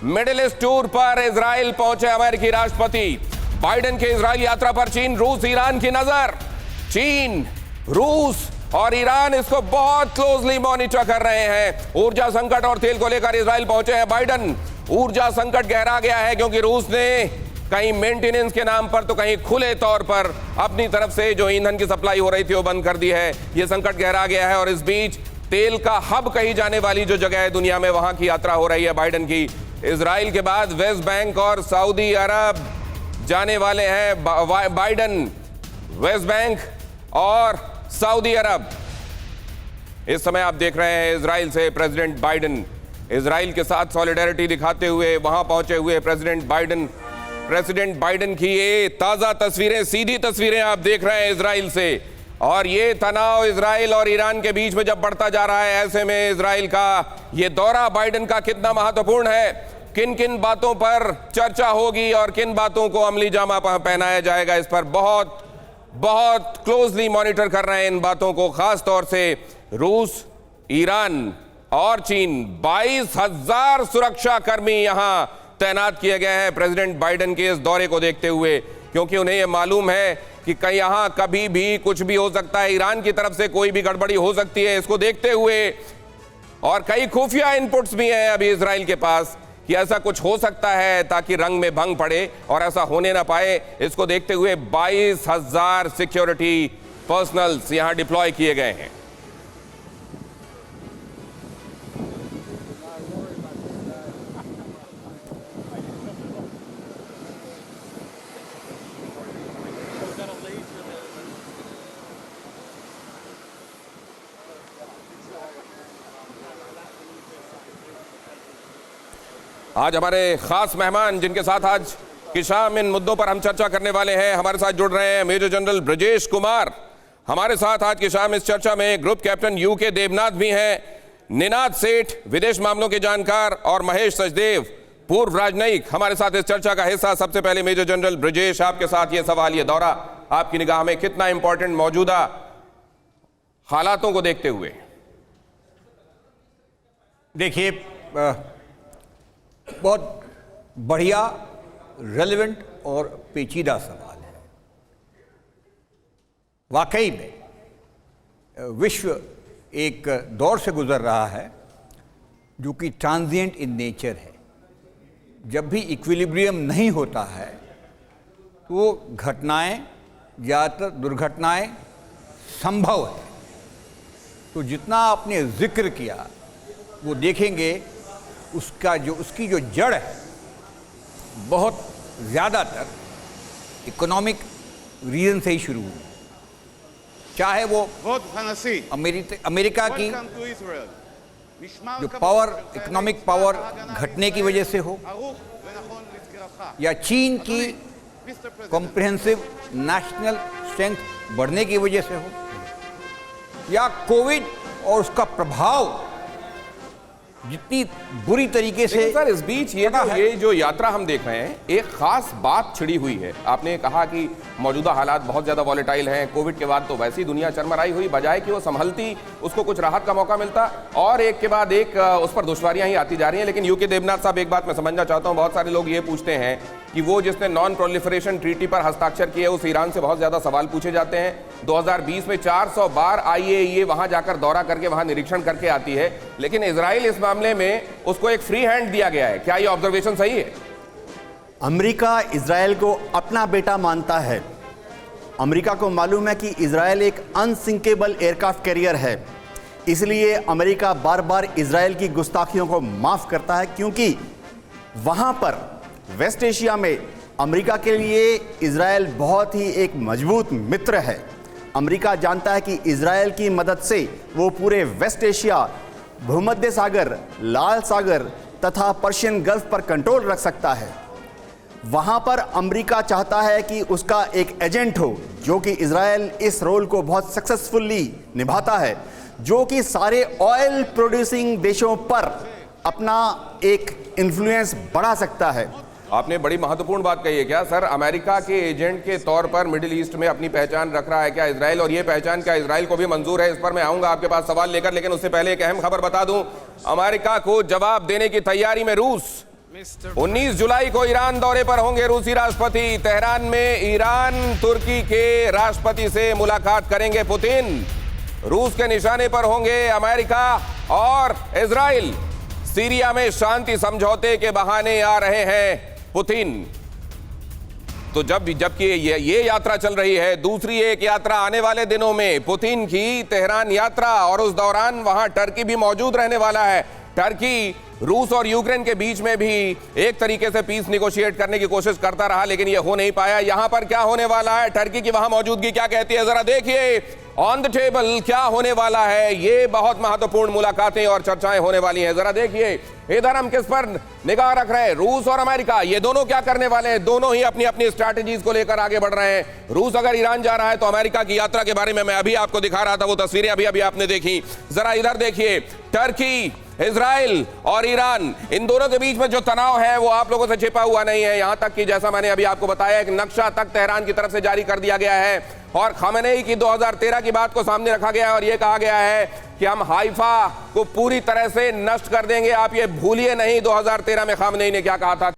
Middle east tour पर Israel पहुंचे अमेरिकी राष्ट्रपति। बाइडेन के इजराइल यात्रा पर चीन, रूस, ईरान की नजर। चीन, रूस और ईरान इसको बहुत क्लोजली मॉनिटर कर रहे हैं। ऊर्जा संकट और तेल को लेकर इजराइल पहुंचे हैं बाइडेन। ऊर्जा संकट गहरा गया है क्योंकि रूस ने कहीं मेंटेनेंस के नाम पर तो कहीं खुले तौर पर अपनी तरफ से जो ईंधन की सप्लाई हो रही थी वो बंद कर दी है। यह संकट गहरा गया है और इस बीच तेल का हब कही जाने वाली जो जगह है दुनिया में, वहां की यात्रा हो रही है बाइडेन की। इजराइल के बाद वेस्ट बैंक और सऊदी अरब जाने वाले हैं बाइडेन। वेस्ट बैंक और सऊदी अरब। इस समय आप देख रहे हैं इजराइल से प्रेसिडेंट बाइडेन इजराइल के साथ सॉलिडेरिटी दिखाते हुए वहां पहुंचे हुए प्रेसिडेंट बाइडेन की ये ताजा तस्वीरें, सीधी तस्वीरें आप देख रहे हैं इजराइल से। और ये तनाव इजराइल और ईरान के बीच में जब बढ़ता जा रहा है, ऐसे में इजराइल का ये दौरा बाइडेन का कितना महत्वपूर्ण है, किन किन बातों पर चर्चा होगी और किन बातों को अमली जामा पहनाया जाएगा, इस पर बहुत बहुत क्लोजली मॉनिटर कर रहे हैं इन बातों को। खास तौर से रूस, ईरान और चीन। 22,000 सुरक्षा कर्मी यहां तैनात किए गए हैं प्रेसिडेंट बाइडेन के इस दौरे को देखते हुए, क्योंकि उन्हें यह मालूम है कि कहीं यहां कभी भी कुछ भी हो सकता है, ईरान की तरफ से कोई भी गड़बड़ी हो सकती है। इसको देखते हुए और कई खुफिया इनपुट्स भी हैं अभी इजराइल के पास कि ऐसा कुछ हो सकता है ताकि रंग में भंग पड़े और ऐसा होने ना पाए। इसको देखते हुए 22,000 सिक्योरिटी पर्सनल्स यहां डिप्लॉय किए गए हैं। आज हमारे खास मेहमान जिनके साथ आज की शाम इन मुद्दों पर हम चर्चा करने वाले हैं, हमारे साथ जुड़ रहे हैं मेजर जनरल ब्रजेश कुमार। हमारे साथ आज की शाम इस चर्चा में ग्रुप कैप्टन यूके देवनाथ भी हैं, निनाद सेठ विदेश मामलों के जानकार और महेश सचदेव पूर्व राजनयिक हमारे साथ इस चर्चा का हिस्सा। सबसे पहले मेजर जनरल ब्रजेश, आपके साथ ये सवाल, ये दौरा आपकी निगाह में कितना इंपॉर्टेंट मौजूदा हालातों को देखते हुए? देखिए, बहुत बढ़िया, रेलेवेंट और पेचीदा सवाल है। वाकई में विश्व एक दौर से गुजर रहा है जो कि ट्रांजिएंट इन नेचर है। जब भी इक्विलिब्रियम नहीं होता है तो वो घटनाएं, ज़्यादातर दुर्घटनाएं संभव है। तो जितना आपने जिक्र किया वो देखेंगे उसकी जो जड़ है बहुत ज़्यादातर इकोनॉमिक रीजन से ही शुरू हुई, चाहे वो अमेरिका की जो पावर, इकोनॉमिक पावर घटने की वजह से हो, या चीन की कॉम्प्रिहेंसिव नेशनल स्ट्रेंथ बढ़ने की वजह से हो, या कोविड और उसका प्रभाव जितनी बुरी तरीके से। सर, इस बीच ये जो यात्रा हम देख रहे हैं, एक खास बात छिड़ी हुई है। आपने कहा कि मौजूदा हालात बहुत ज्यादा वॉलेटाइल हैं, कोविड के बाद तो वैसे ही दुनिया चरमराई हुई, बजाय कि वो संभलती, उसको कुछ राहत का मौका मिलता, और एक के बाद एक उस पर दुश्वारियां ही आती जा रही हैं। लेकिन यूके देवनाथ साहब, एक बात मैं समझना चाहता हूं, बहुत सारे लोग ये पूछते हैं कि वो जिसने नॉन प्रोलिफरेशन ट्रीटी पर हस्ताक्षर किए, उस ईरान से बहुत ज्यादा सवाल पूछे जाते हैं। 2020 में 400 बार IAEA वहां जाकर दौरा करके वहां निरीक्षण करके आती है, लेकिन इजराइल इस मामले में उसको एक फ्री हैंड दिया गया है। क्या ये ऑब्जर्वेशन सही है? अमेरिका इजराइल को अपना बेटा मानता है। अमेरिका को मालूम है कि इजराइल एक अनसिंकेबल एयरक्राफ्ट कैरियर है, इसलिए अमेरिका बार बार इजराइल की गुस्ताखियों को माफ करता है, क्योंकि वहां पर वेस्ट एशिया में अमेरिका के लिए इजराइल बहुत ही एक मजबूत मित्र है। अमेरिका जानता है कि इजराइल की मदद से वो पूरे वेस्ट एशिया, भूमध्य सागर, लाल सागर तथा पर्शियन गल्फ पर कंट्रोल रख सकता है। वहाँ पर अमेरिका चाहता है कि उसका एक एजेंट हो, जो कि इजराइल इस रोल को बहुत सक्सेसफुली निभाता है, जो कि सारे ऑयल प्रोड्यूसिंग देशों पर अपना एक इन्फ्लुएंस बढ़ा सकता है। आपने बड़ी महत्वपूर्ण बात कही है। क्या सर अमेरिका के एजेंट के तौर पर मिडिल ईस्ट में अपनी पहचान रख रहा है क्या इजराइल, और ये पहचान क्या इजराइल को भी मंजूर है? इस पर मैं आऊंगा आपके पास सवाल लेकर, लेकिन उससे पहले एक अहम खबर बता दूं, अमेरिका को जवाब देने की तैयारी में रूस। 19 जुलाई को ईरान दौरे पर होंगे रूसी राष्ट्रपति। तेहरान में ईरान तुर्की के राष्ट्रपति से मुलाकात करेंगे पुतिन। रूस के निशाने पर होंगे अमेरिका और इजराइल। सीरिया में शांति समझौते के बहाने आ रहे हैं पुतिन। तो जबकि ये यात्रा चल रही है, दूसरी एक यात्रा आने वाले दिनों में पुतिन की तेहरान यात्रा, और उस दौरान वहां टर्की भी मौजूद रहने वाला है। टर्की रूस और यूक्रेन के बीच में भी एक तरीके से पीस निगोशिएट करने की कोशिश करता रहा, लेकिन यह हो नहीं पाया। यहां पर क्या होने वाला है, टर्की की वहां मौजूदगी क्या कहती है, जरा देखिए ऑन द टेबल क्या होने वाला है। ये बहुत महत्वपूर्ण मुलाकातें और चर्चाएं होने वाली हैं। जरा देखिए इधर हम किस पर निगाह रख रहे हैं, रूस और अमेरिका, ये दोनों क्या करने वाले हैं। दोनों ही अपनी अपनी स्ट्रैटेजीज को लेकर आगे बढ़ रहे हैं। रूस अगर ईरान जा रहा है तो अमेरिका की यात्रा के बारे में मैं अभी आपको दिखा रहा था, वो तस्वीरें अभी आपने देखी। जरा इधर देखिए, टर्की, इजराइल और ईरान, इन दोनों के बीच में जो तनाव है वो आप लोगों से छिपा हुआ नहीं है। यहां तक कि जैसा मैंने अभी आपको बताया, एक नक्शा तक तेहरान की तरफ से जारी कर दिया गया है और खामेनेई की 2013 की बात को सामने रखा गया है और यह कहा गया है कि हम हाइफा को पूरी तरह से नष्ट कर देंगे। आप ये भूलिए नहीं 2013 में खामेनेई ने क्या कहा था।